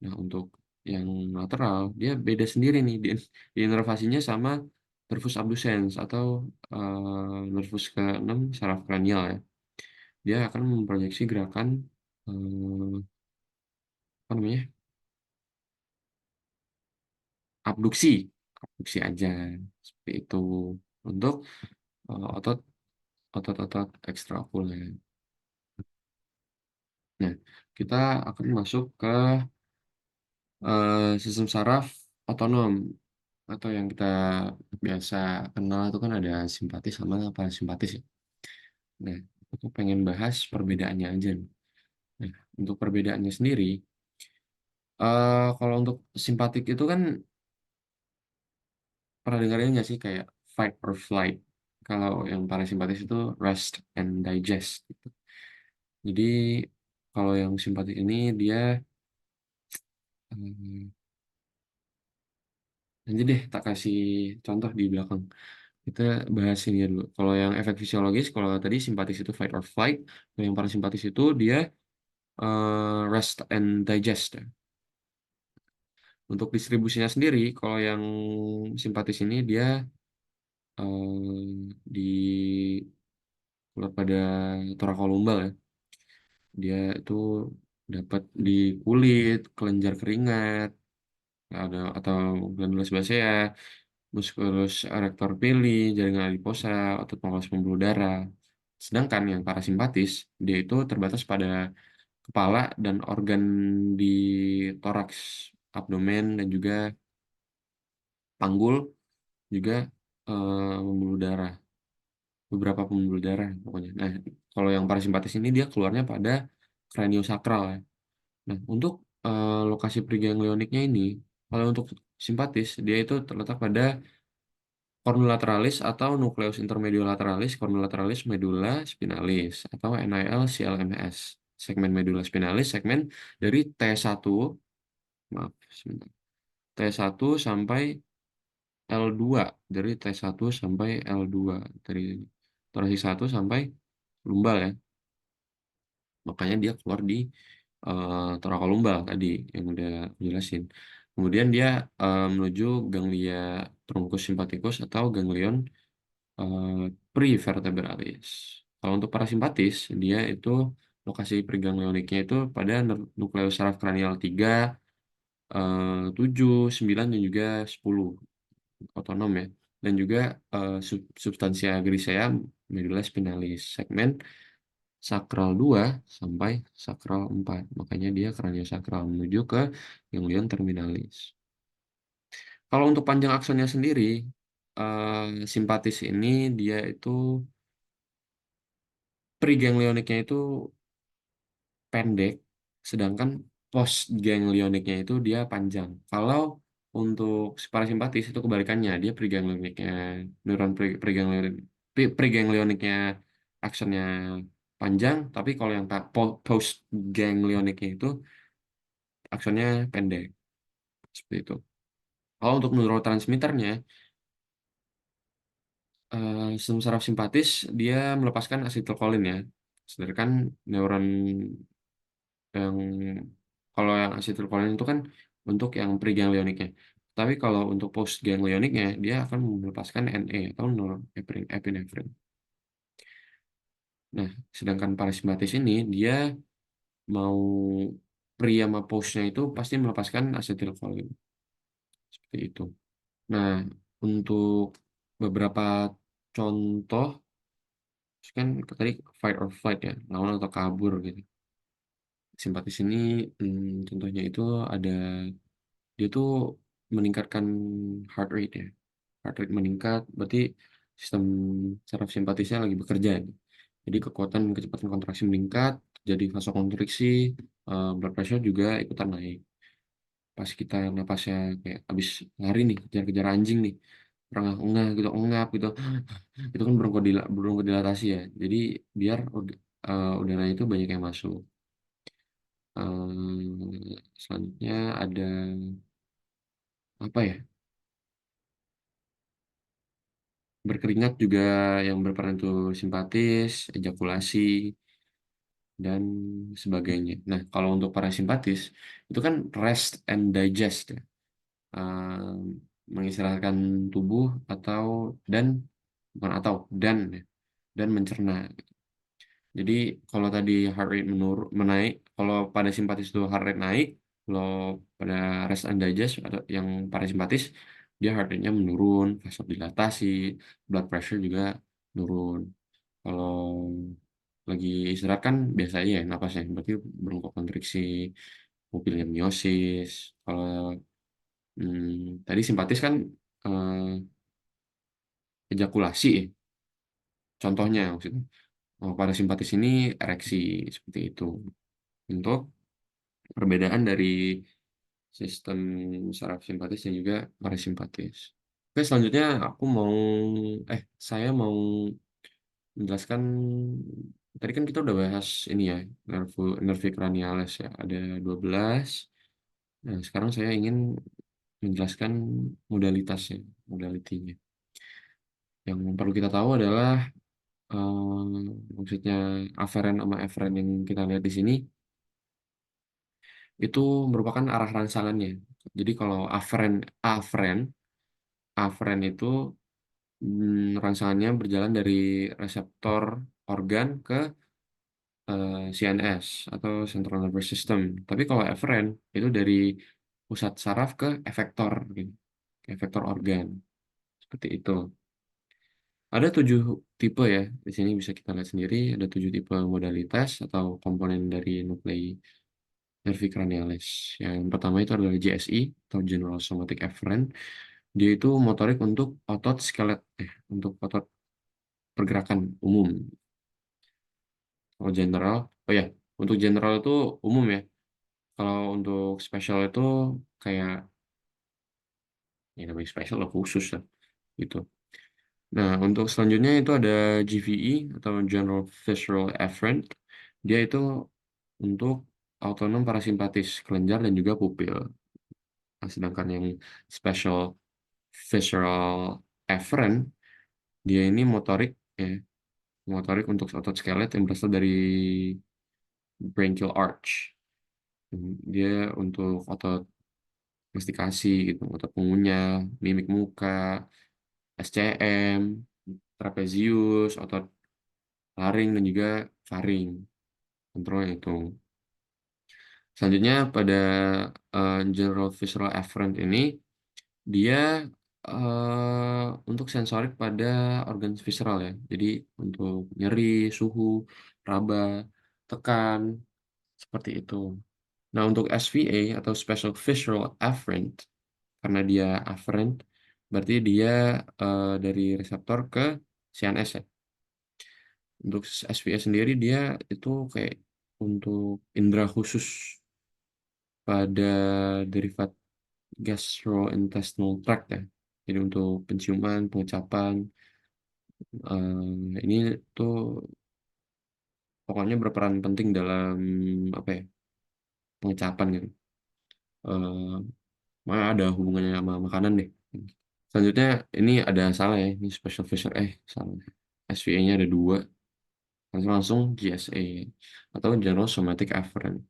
Nah, untuk yang lateral dia beda sendiri nih di inervasinya sama nervus abducens atau nervus ke-6 saraf kranial ya. Dia akan memproyeksi gerakan apa namanya? Abduksi, abduksi aja seperti itu. Untuk otot otot-otot ekstraokuler. Nah, kita akan masuk ke sistem saraf otonom atau yang kita biasa kenal itu kan ada simpatis sama parasimpatis ya. Nah, aku pengen bahas perbedaannya aja nih. Nah, untuk perbedaannya sendiri, kalau untuk simpatik itu kan pernah dengerin nggak sih kayak fight or flight. Kalau yang parasimpatis itu rest and digest gitu. Jadi kalau yang simpatik ini dia hmm, nanti deh tak kasih contoh di belakang. Kita bahas ini dulu. Kalau yang efek fisiologis, kalau tadi simpatis itu fight or flight, kalau yang parasimpatis itu dia rest and digest ya. Untuk distribusinya sendiri, kalau yang simpatis ini dia di keluar pada thoracolumbar ya. Dia itu dapat di kulit, kelenjar keringat, ada atau glandula sebasea, musculus erector pili, jaringan adiposa, otot pangkas pembuluh darah. Sedangkan yang parasimpatis, dia itu terbatas pada kepala dan organ di toraks, abdomen, dan juga panggul, juga pembuluh darah, beberapa pembuluh darah pokoknya. Nah, kalau yang parasimpatis ini dia keluarnya pada kraniosakral ya. Nah, untuk lokasi preganglioniknya ini, kalau untuk simpatis, dia itu terletak pada cornu lateralis atau nucleus intermediolaterales, cornu lateralis medulla spinalis atau NIL CLMS. Segmen medulla spinalis, segmen dari T1, maaf, sebentar. T1 sampai L2, dari T1 sampai L2, dari torasi 1 sampai lumbal ya. Makanya dia keluar di thoracolumbar tadi yang udah aku jelasin. Kemudian dia menuju ganglia truncus sympathicus atau ganglion eh, prevertebralis. Kalau untuk parasimpatis, dia itu lokasi preganglioniknya itu pada nukleus saraf kranial 3, 7, 9, dan juga 10 otonom ya. Dan juga substansia grisea medulla spinalis segmen sakral 2 sampai sakral 4. Makanya dia kraniosakral menuju ke ganglion terminalis. Kalau untuk panjang aksonnya sendiri, simpatis ini dia itu preganglioniknya itu pendek, sedangkan postganglioniknya itu dia panjang. Kalau untuk parasimpatis itu kebalikannya, dia preganglioniknya neuron preganglionik preganglioniknya aksonnya panjang, tapi kalau yang postganglioniknya itu aksonnya pendek, seperti itu. Kalau untuk neurotransmitternya, sistem saraf simpatis dia melepaskan asetilkolin ya. Sedangkan neuron yang kalau yang asetilkolin itu kan untuk yang preganglioniknya. Tapi kalau untuk postganglioniknya dia akan melepaskan NE atau norepinefrin. Nah, sedangkan parasimpatis ini dia mau pre sama postnya itu pasti melepaskan asetilkolin seperti itu. Nah, untuk beberapa contoh kan tadi fight or flight ya, lawan atau kabur gitu. Simpatis ini contohnya itu ada dia tuh meningkatkan heart rate ya. Heart rate meningkat berarti sistem saraf simpatisnya lagi bekerja ya. Jadi kekuatan dan kecepatan kontraksi meningkat, jadi vasokonstriksi, blood pressure juga ikutan naik. Pas kita napasnya kayak habis lari nih, kejar-kejar anjing nih, terengah-engah gitu, engap gitu, itu kan bronkodilatasi ya. Jadi biar udara itu banyak yang masuk. Selanjutnya ada apa ya? Berkeringat juga yang berperan untuk simpatis, ejakulasi, dan sebagainya. Nah, kalau untuk parasimpatis, itu kan rest and digest ya. Mengistirahatkan tubuh atau dan bukan atau ya, dan mencerna. Jadi kalau tadi heart rate menaik, kalau pada simpatis itu heart rate naik, kalau pada rest and digest atau yang parasimpatis dia heart rate-nya menurun, vasodilatasi, blood pressure juga nurun. Kalau lagi istirahat kan biasa aja ya napasnya, berarti bronkokonstriksi, pupilnya miosis. Kalau tadi simpatis kan eh, ejakulasi ya, contohnya maksudnya. Oh, parasimpatis ini ereksi seperti itu. Untuk perbedaan dari sistem saraf simpatis dan juga parasimpatis. Oke, selanjutnya saya mau menjelaskan, tadi kan kita udah bahas ini ya, nervi cranialis ya, ada 12. Nah, sekarang saya ingin menjelaskan modalitasnya, modalitinya. Yang perlu kita tahu adalah maksudnya aferen sama eferen yang kita lihat di sini itu merupakan arah rangsangannya. Jadi kalau aferen, aferen itu rangsangannya berjalan dari reseptor organ ke CNS atau Central Nervous System. Tapi kalau eferen itu dari pusat saraf ke efektor, gitu. Ke efektor organ seperti itu. Ada 7 tipe ya. Di sini bisa kita lihat sendiri ada 7 tipe modalitas atau komponen dari nuklei nervicranialis. Yang pertama itu adalah GSE atau General Somatic Efferent. Dia itu motorik untuk otot skelet, untuk otot pergerakan umum. Kalau general, oh ya, untuk general itu umum ya. Kalau untuk special itu kayak, ya namanya special lah khusus lah, gitu. Nah, untuk selanjutnya itu ada GVE atau General Visceral Efferent. Dia itu untuk autonom parasimpatis, kelenjar dan juga pupil. Nah, sedangkan yang special visceral efferent, dia ini motorik ya, motorik untuk otot skelet yang berasal dari branchial arch. Dia untuk otot mastikasi gitu, otot pengunyah, mimik muka, SCM, trapezius, otot laring dan juga faring. Kontrolnya itu. Selanjutnya pada general visceral efferent ini dia untuk sensorik pada organ visceral ya. Jadi untuk nyeri, suhu, raba, tekan, seperti itu. Nah, untuk SVA atau Special Visceral Afferent, karena dia afferent, berarti dia dari reseptor ke CNS ya. Untuk SVA sendiri dia itu kayak untuk indera khusus pada derivat gastrointestinal tract ya. Jadi untuk penciuman, pengecapan, ini tuh pokoknya berperan penting dalam apa ya, pengecapan gitu. Makanya ada hubungannya sama makanan deh. Selanjutnya ini ada salah ya, ini special feature salah. SVA-nya ada 2, langsung GSA atau General Somatic Afferent.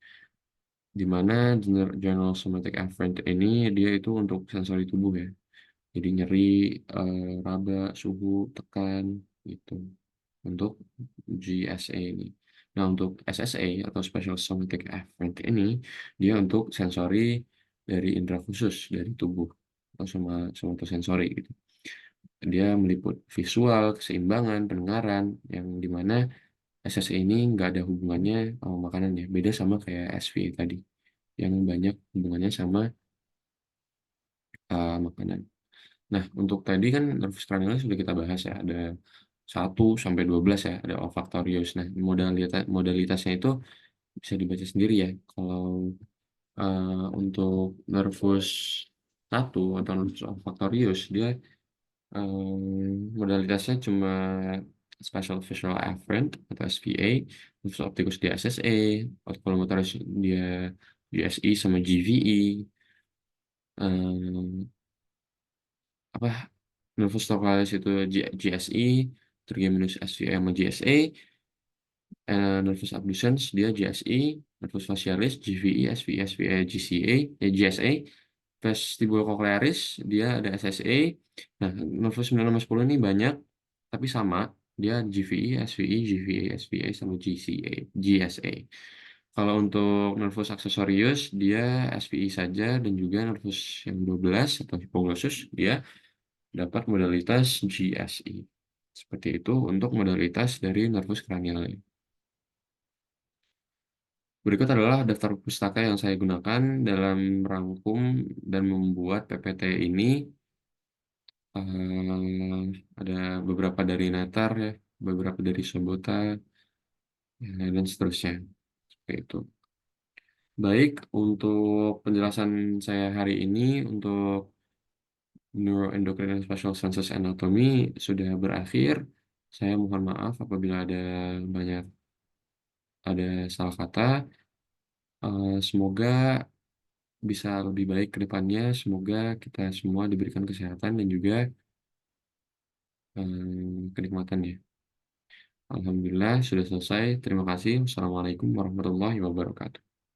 Di mana General Somatic Afferent ini dia itu untuk sensori tubuh ya. Jadi nyeri, raba, suhu, tekan, gitu. Untuk GSA ini. Nah, untuk SSA atau Special Somatic Afferent ini, dia untuk sensori dari indera khusus dari tubuh atau somatosensori gitu. Dia meliput visual, keseimbangan, pendengaran, yang dimana SSA ini nggak ada hubungannya sama makanan ya. Beda sama kayak SVA tadi, yang banyak hubungannya sama makanan. Nah, untuk tadi kan nervus cranialis sudah kita bahas ya, ada 1 sampai 12 ya, ada olfaktorius. Nah, modalitasnya itu bisa dibaca sendiri ya. Kalau untuk nervus 1 atau nervus olfaktorius, dia modalitasnya cuma Spatial Visual Afferent atau SVA, nervus opticus dia SSA, oculomotoris dia GSE sama GVE, eh, apa nervus tocalis itu GSE, trigeminus SVA sama GSA, nervus abducens dia GSE, nervus facialis GVE, SVE, SVA, GCA, GSA, vestibulocochlearis dia ada SSA. Nah, nervus 9 sama 10 ini banyak tapi sama, dia GVE, SVE, GVA, SVA sama GCA, GSA. Kalau untuk nervus accessorius dia SVI saja, dan juga nervus yang 12 atau hipoglossus dia dapat modalitas GSE. Seperti itu untuk modalitas dari nervus cranial. Berikut adalah daftar pustaka yang saya gunakan dalam merangkum dan membuat PPT ini. Ada beberapa dari Netar ya, beberapa dari Sobota, ya, dan seterusnya. Seperti itu. Baik, untuk penjelasan saya hari ini untuk Neuroendocrine and Spatial Sensory Anatomy sudah berakhir. Saya mohon maaf apabila banyak ada salah kata. Semoga bisa lebih baik ke depannya. Semoga kita semua diberikan kesehatan dan juga kenikmatannya. Alhamdulillah sudah selesai. Terima kasih. Wassalamualaikum warahmatullahi wabarakatuh.